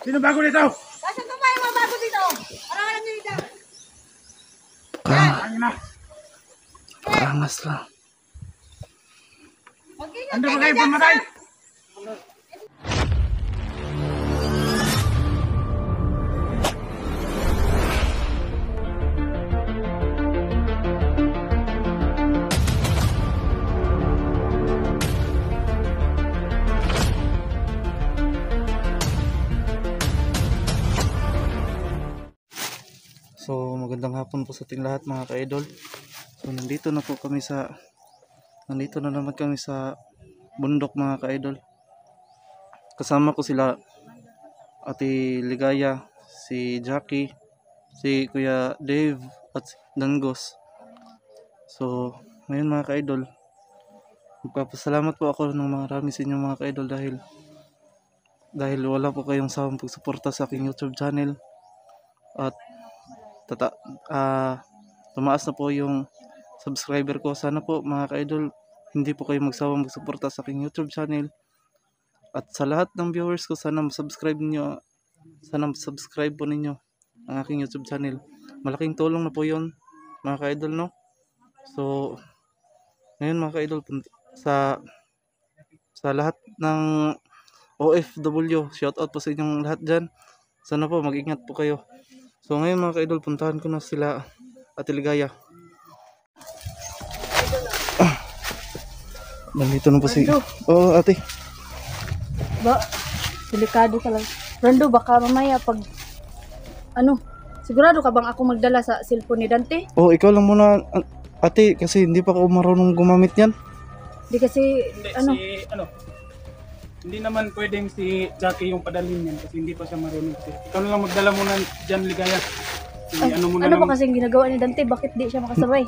Sino bago dito? Kasi pa ba yung mga bago dito? Parang alam nyo dito. Ano na? Karangas lang. Mag-ingat Ando ba kayo kayo dyan, pumatay? sir. So magandang hapon po sa ating lahat mga ka-idol. So nandito na naman kami sa bundok mga ka-idol. Kasama ko sila Ate Ligaya, si Jackie, si Kuya Dave at si Dangos. So ngayon mga ka-idol, magpapasalamat po ako ng marami sa inyo mga ka-idol dahil wala po kayong sawang pagsuporta sa aking YouTube channel at tumaas na po yung subscriber ko. Sana po mga ka-idol hindi po kayo magsawang magsuporta sa aking YouTube channel, at sa lahat ng viewers ko sana subscribe po ninyo ang aking YouTube channel. Malaking tulong na po yun mga ka-idol, no? So ngayon mga ka-idol, sa lahat ng OFW, shoutout po sa inyong lahat dyan. Sana po mag-ingat po kayo. So ngayon mga ka-idol, puntahan ko na sila Ate Ligaya. Nandito na po si... Oo ate. Ba, delikado ka lang. Rando, baka mamaya pag... sigurado ka bang ako magdala sa cellphone ni Dante? Oh, ikaw lang muna ate, kasi hindi pa ako marunong gumamit yan. Di kasi, Hindi naman pwedeng si Jackie yung padalhin yan kasi hindi pa siya marunong. Ikaw na lang magdala muna dyan, Ligaya. ano ba kasing ginagawa ni Dante? Bakit di siya makasabay?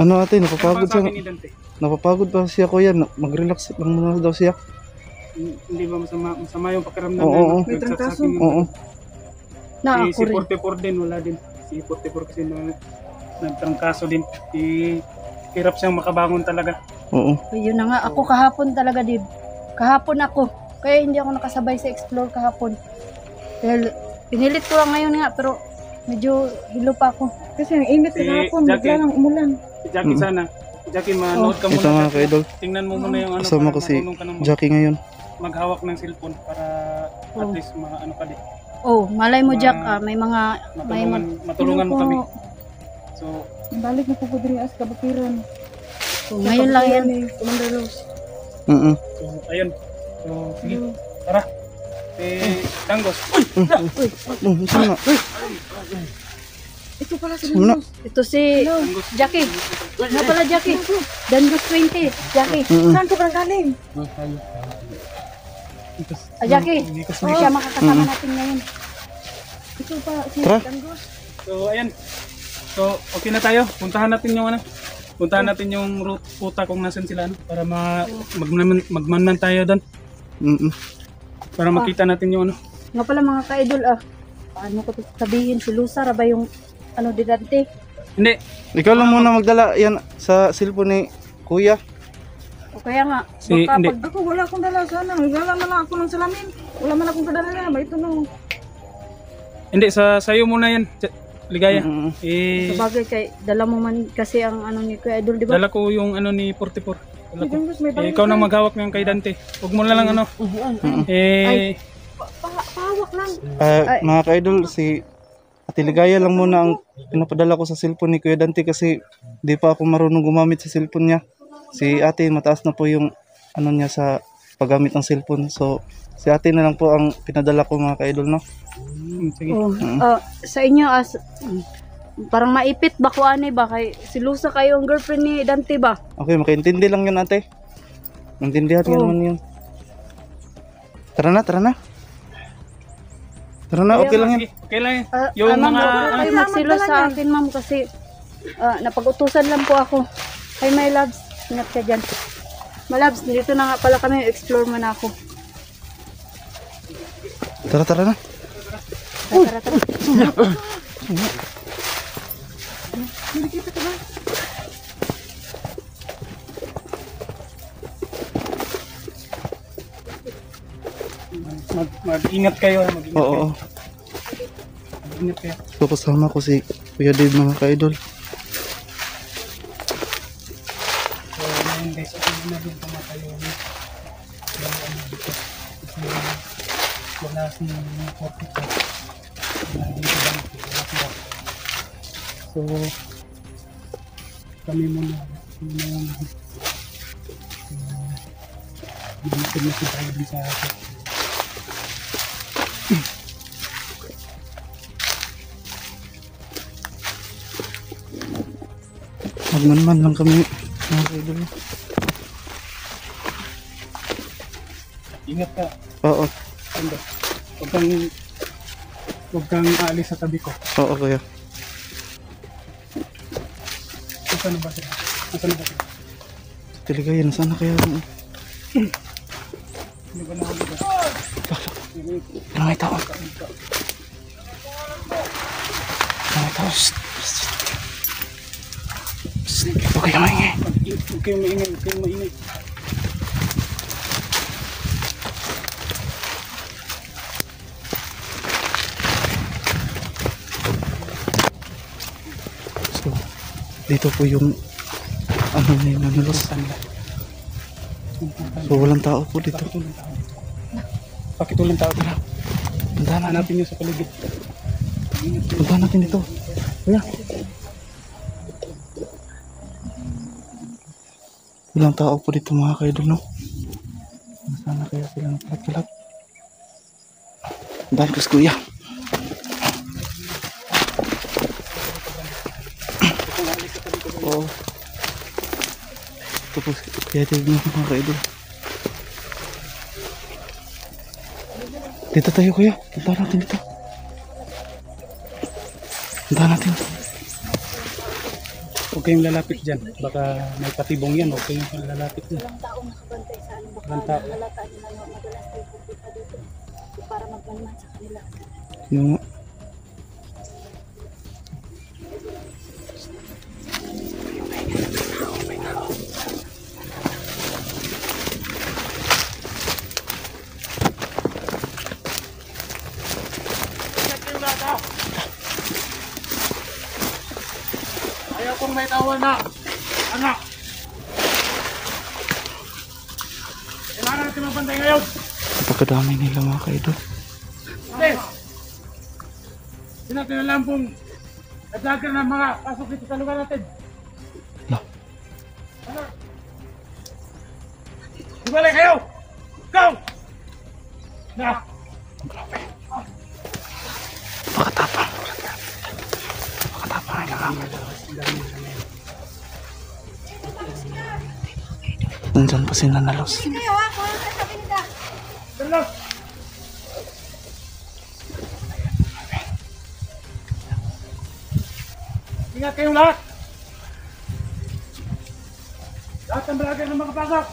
Ano ate, napapagod siya. Ni Dante? Napapagod pa siya kuya. Mag-relax lang muna daw siya. Hindi ba masama yung pakiramdam Oo, na? May trangkaso. Oo. Na Si ako rin. 44 din, wala din. Si 44 kasi nagtrangkaso din. Hirap siyang makabangon talaga. Oo. Yun na nga, ako kahapon talaga, Dib. Kahapon ako. Kaya hindi ako nakasabay sa explore kahapon. Dahil pinilit ko lang ngayon nga, pero medyo hilo pa ako. Kasi ang init Si kahapon, bigla lang umulan. Si Jackie sana. Si Jackie, manood ka Ito muna. mga ka-idol, Tingnan mo muna yung kasama ko para si marunong ka nang Jackie ngayon. maghawak ng cellphone para at least ka din. Oh, malay mo, Jack, may mga... Matulungan mo kami. So, Balik na po po din as kabakiran. So, ngayon lang yan. Commander Rose. so ayun. So, sige. Tara. Dangos. Saan na? Ito pala si Wala. Ito si Jackie. Nga pala, Jackie. Dangos 20. Jackie. Saan ka ba galing? Jackie. Siya makakasama natin ngayon. Ito pa si Tara. Dangos. So, ayan. So, okay na tayo. Puntahan natin yung ruta kung nasan sila para magmanman tayo doon. Para makita natin yung Nga pala mga ka-idol, paano ko sabihin, si Lusar ba yung di Dante? Hindi. Ikaw lang muna magdala yan sa cellphone ni kuya. O kaya nga, baka Hindi. pag ako wala akong dala sana, wala man lang ako ng salamin. Wala man akong kadala na, ito no. Hindi, sayo muna yan. Ligaya. Sabagay kay dala mo man kasi ang ni Kuya Idol, di ba? Dala ko yung ni 44. Dala ko. Ikaw nang maghawak ng kay Dante. Huwag mo na lang Pahawak lang. Mga ka-idol, si Ate Ligaya lang muna ang pinapadala ko sa cellphone ni Kuya Dante kasi di pa ako marunong gumamit sa cellphone niya. Si ate mataas na po yung niya sa paggamit ng cellphone. So si ate na lang po ang pinadala ko mga ka-idol, no? Sige. Sa inyo parang maipit ba ko ba kay si Lusa kayo ang girlfriend ni Dante ba? Okay, makaintindi lang yun ate. Maintindihan nga naman yun. Tara na. Tara na, okay lang yan. Okay lang yan. Yung kayo magsilos sa akin, ma'am, kasi napag-utusan lang po ako. Hi, my loves. Ingat ka dyan. My loves, dito na nga pala kami. Explore mo na ako. Tara na. Tara. Mag-ingat kayo. Mag-ingat Oo. kayo. Mag-ingat kayo. So kasama ko si Kuya Dave mga ka-idol. So, ngayon guys, okay na din pumatayo na. Wala si Forty ko. So, kami muna yung mamatid na si tayo din sa akin. Magmanman lang kami mga ka-idol. Ingat ka. Oo. Ando. Huwag kang aalis sa tabi ko. Oo kuya. Nasaan na ba sila? Nasaan na ba sila? Tiligaya na sana kaya. Hindi ba nahuli ba? Ano may tao? Ano may tao? Huwag kayo maingay. Huwag kayong maingay. Huwag kayong maingay. So, dito po yung ano na nalos. So, walang tao po dito. Pakitulang tao tara. Puntahan natin. Hanapin nyo sa paligid. Puntahan natin dito. Kuya. Walang tao po dito mga ka-idol, no? Sana kaya sila nagkalat-kalat. Dahil kas kuya. Oo. Ito po si Kuya Dave mga ka-idol. Dito tayo kuya. Puntahan natin dito. Puntahan natin. Huwag kayong lalapit dyan. Baka may patibong yan. Huwag kayong lalapit dyan. Walang taong nakabantay sa ano. Walang Baka tao. nalataan nila yung madalas tayo pupunta dito. Para magmanman sa kanila. Yung Ayaw kong may tawal na. Anak. Kailangan natin magbantay ngayon. napakadami nila mga ka-idol. Yes. Hindi natin alam kung nag-vlogger ng mga pasok dito sa lugar natin. No. Ano? Ibalik kayo! Go! Na! Napakatapang. Napakatapang nila mga ka-idol. Nandyan pa sila nalos. Kayo ha, kung ano sabi nila. Dalo! Ingat kayong lahat! Lahat ng vlogger na makapasok!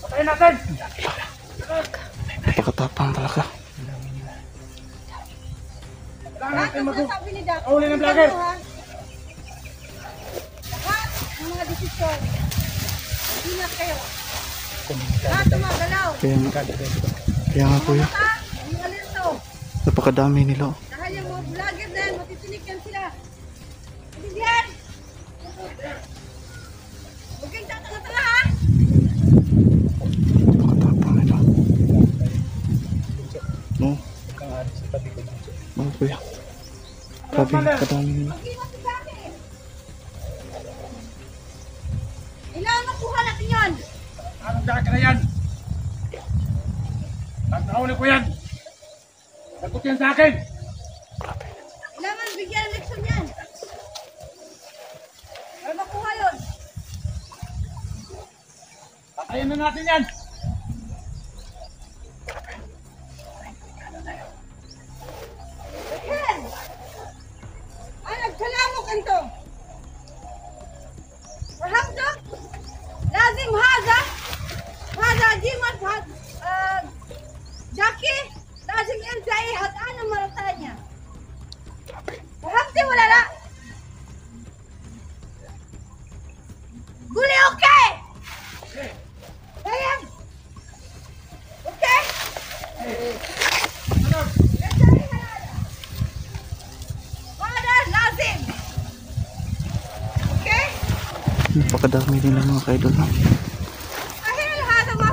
Patayin natin! Napakatapang talaga. Kailangan natin Sabi ni Doc. Uli ng vlogger! Lahat ng mga desisyon. Ingat kayo. Lahat ng mga galaw. Kaya nga kuya. Ha? Ang alerto. Napakadami nila. oh. Dahil yung mga vlogger na yan, matitinigan sila. Bigyan! Huwag kayong tatanga-tanga ha! Napakatapang nila. No? Oo kuya. Grabe, napakadami nila. Mag-ingat ka sa akin. Kailangan makuha natin yan. Anong daka na yan? At nauli ko yan! Sagot yan sa akin! Kailangan bigyan ng leksyon yan. Para makuha yun. Patayin na natin yan! Ayan! Ay, nagkalamok ito. Rahamdo? Lazim هذا ديما جاكي لازم ارجعي هتعانى مرة ثانية. فهمتي ولا لا؟ قولي اوكي. طيب napakadami nila mga ka-idol. No?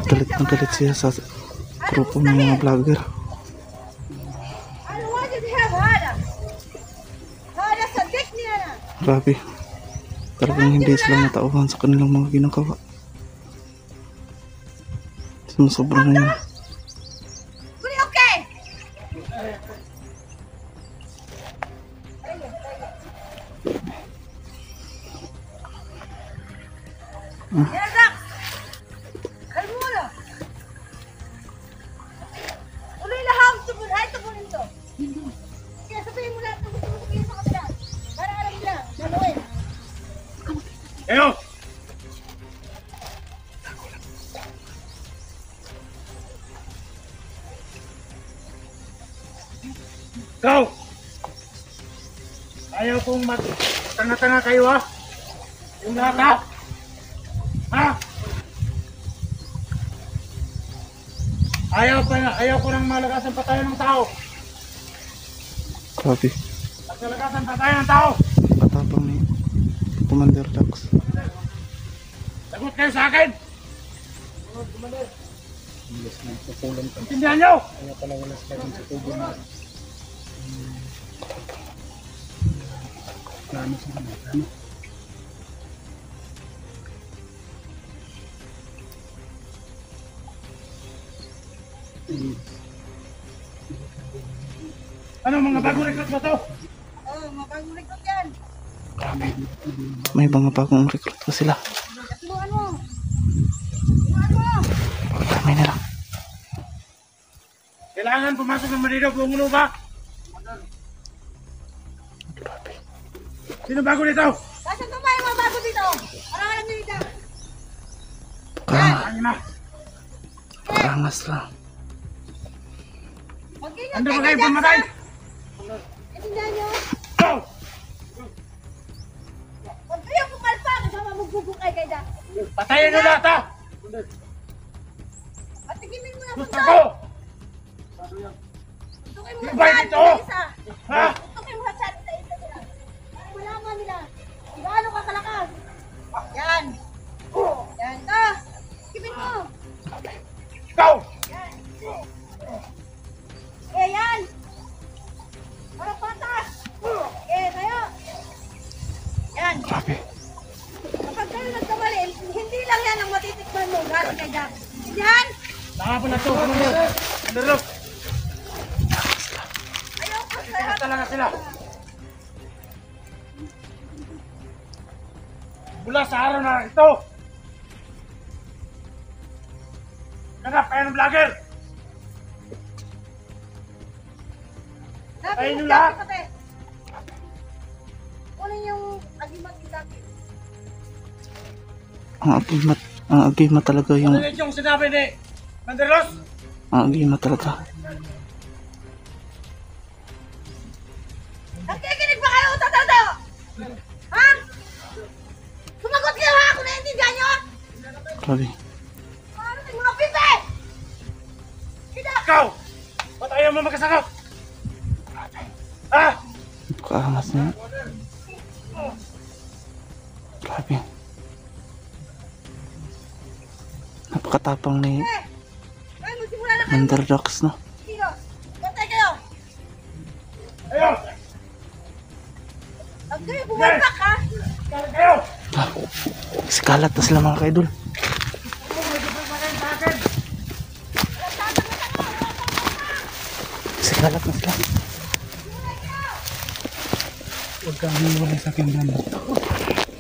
Galit na galit siya sa grupo ng mga vlogger. Grabe. Talagang hindi sila matauhan sa kanilang mga ginagawa. Sumusobra na yun. Ayo! Ikaw! Ayaw kong tanga-tanga kayo ha? Yung lahat ha? Ha? Ayaw ko nang malagasan pa tayo ng tao. Grabe. Malagasan pa tayo ng tao. Katapang ni Commander Dax. Sagot kayo sa akin! Intindihan nyo! Ano mga bagong recruit ba to? Oh, mabagong likod yan. May mga bagong recruit pa sila. Turuan mo. Turuan mo. Dami nila. Kailangan pumasok ng Manila kung ano ba? Sino bago dito? Saan pa ba yung mga bago dito? Parang alam nyo dito. Ang ina. Karangas lang. Mag-ingat Ando ba kayo kayo dyan, pumatay? ha? Intindihan nyo? Go! Huwag kayo pumalpa kasama magbubukay kayo dyan. Patayin nyo lahat ha! Patigimin mo na Gusto punto. ko! Tutukin mo Yung sa bay chan, dito! isa. Ha? Tutukin mo sa chan sa isa nila. Para malaman nila. Gaano ka kalakas. Yan. Yan. Ito. Tigimin mo. Go! Yan. Eh, yan. Para patas. Eh, tayo. Yan. Grabe. Kapag kayo nagkamali, hindi lang yan ang matitikman mo. Galing kay Jack. Yan. Nakapon na to! Underlock! Ayaw ko sa Ano talaga sila? Mula sa araw na ito! Ganap kayo ng vlogger! Tayo nyo lahat. Kunin yung agimat ni Jack. Ang agima talaga yung Ano yung sinabi ni Manderos? ang agima talaga. Nakikinig ba kayo? Tataw! Ha? Sumagot kayo ha kung naiintindihan nyo? Grabe. Ano yung mga pipe? Hindi! Ikaw! Ba't ayaw mo magkasakot? Ha? Kaangas niya. Grabe. Napakatapang ni Ay, magsimula na kayo. Commander Dax, no? Sino? Bantay kayo. Ayaw! Huwag kayo bumabak ha. Kaya kayo! Sikalat na sila mga ka-idol. Sikalat na sila. Huwag kang hiniwala sa akin dyan.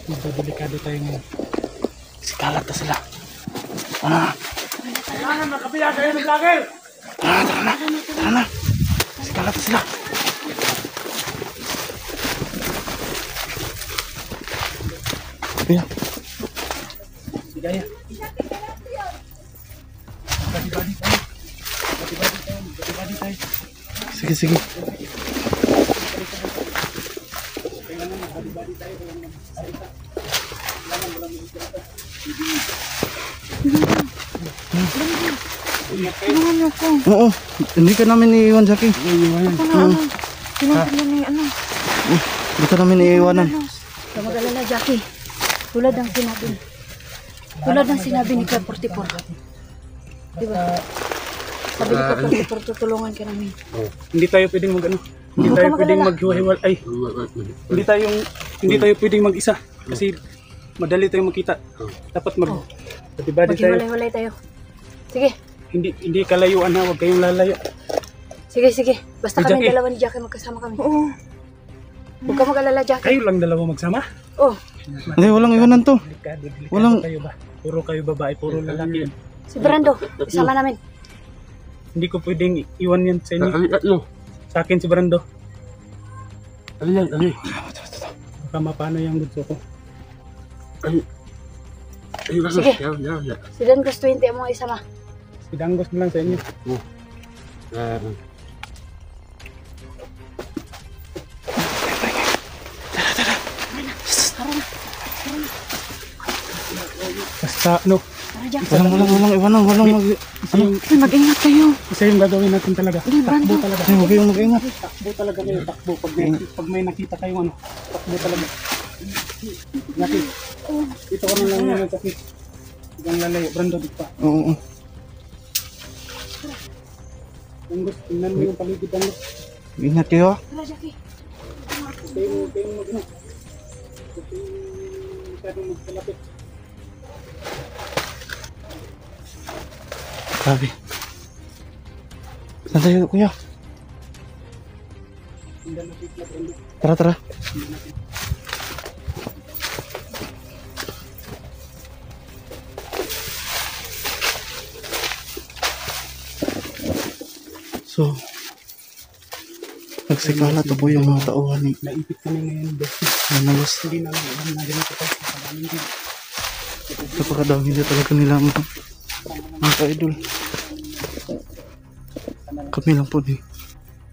Delikado tayo ngayon. Sikalat na sila. Ano na? Kailangan makabiya kayo ng vlogger! Tara na. Tara na. Sikalat na sila. Kuya. Ligaya. Badi-badi tayo. Badi-badi tayo. Sige, sige. Oo. Hindi ka namin iiwan, Jackie. Hindi ka namin iiwanan. Huwag mag-alala, Jackie. Tulad ng sinabi. Tulad ng sinabi ni Kuya 44. Diba? Sabi ni Kuya 44, tutulungan ka namin. Hindi tayo pwedeng mag-ano. Hindi Huwag tayo ka pwedeng mag-alala. maghiwa-hiwal. Ay, hindi tayo pwedeng mag-isa. Kasi madali tayong makita. Dapat mag-body tayo. Maghiwalay-walay tayo. Sige, Hindi kalayuan ha. Huwag kayong lalayo. sige, sige. Basta Si kami Jackie. dalawa ni Jackie magkasama kami. Oo. Huwag ka mag-alala, Jackie. Kayo lang dalawa magsama? Oh, Hindi, walang iwanan to. Delikado Walang- kayo ba? Puro kayo babae, puro lalaki. si Brando, isama namin. Hindi ko pwedeng iwan yan sa inyo. Ano? Sa akin si Brando. Ano yan? Ano? Baka mapano yung gusto ko. Ano? Sige. Si Dan Gus 20 mo isama. Idanggos mo lang sa inyo. Basta ano, Tara, Jackie. Walang iwanan. Mag-ingat kayo. isa yung gagawin natin talaga. Takbo talaga. Ay, huwag kayong mag-ingat. Takbo talaga kayo. Takbo. Pag may nakita kayong ano, takbo talaga. Nakit. Ito ka na lang yan yung takit. Huwag lalayo. Brando, di pa. Oo. Danggos, tingnan mo yung paligid. Danggos. Ingat kayo. Tara, Jackie. Kayong mag-ano. Kasi masyadong magkalapit. Grabe. Saan tayo, kuya? Tingnan natin sila, Brando. Tara. So, nagsikala to po yung mga tauhan ni Naipit kami ngayon, best. Manalos. Hindi namin alam na ganito pa. Kadaming din. Napakadami na talaga nila mga ka-idol. Kami lang po ni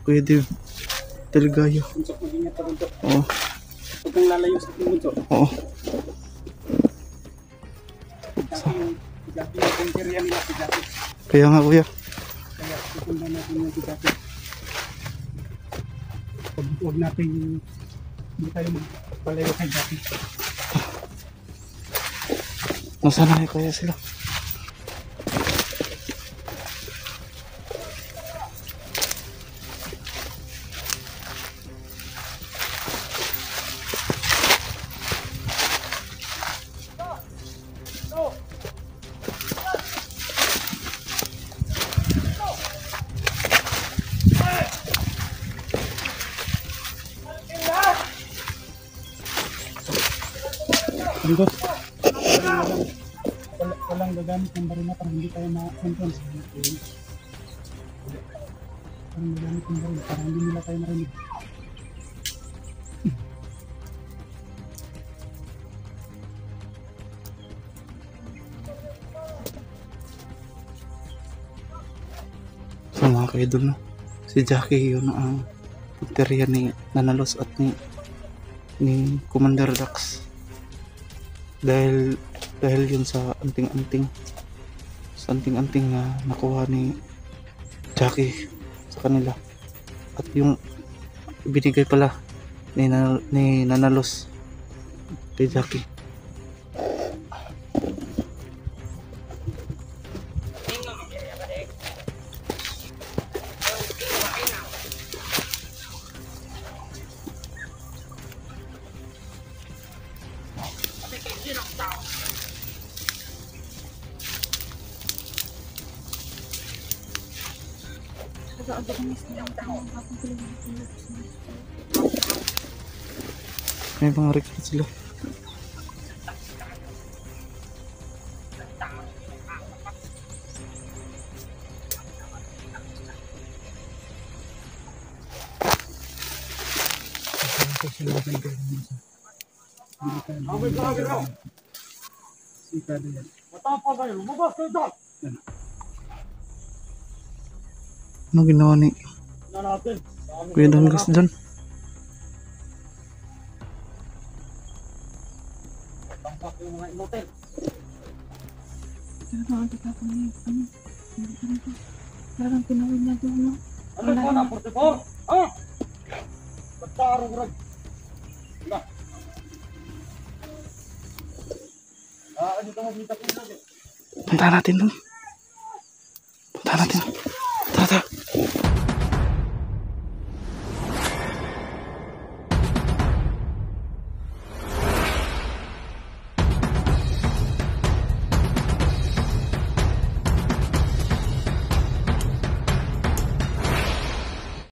Kuya Dave Delgayo. Punsok, mag-ingat pa rin to. Oo. Huwag kang lalayo sa ating bunso. Oo. Jackie, yung punteriya nila si Jackie. Kaya nga kuya. Kaya pupunta natin yung si Jackie. Huwag natin hindi tayo magpalayo kay Jackie. Nasaan na kaya sila? Dito. Walang gagamit ng barina para hindi tayo ma-entrance. Walang gagamit ng barina para hindi nila tayo marinig. So mga ka-idol, no? Si Jackie yun ang punteriya ni Nanalos at ni Commander Dax. Dahil yun sa anting-anting na nakuha ni Jackie sa kanila, at yung ibinigay pala ni Nanalos kay Jackie. May mga record sila. Ano ginawa ni Kuya Danggos dyan? Parang pinawid na doon, no? Punta natin dun. Punta natin.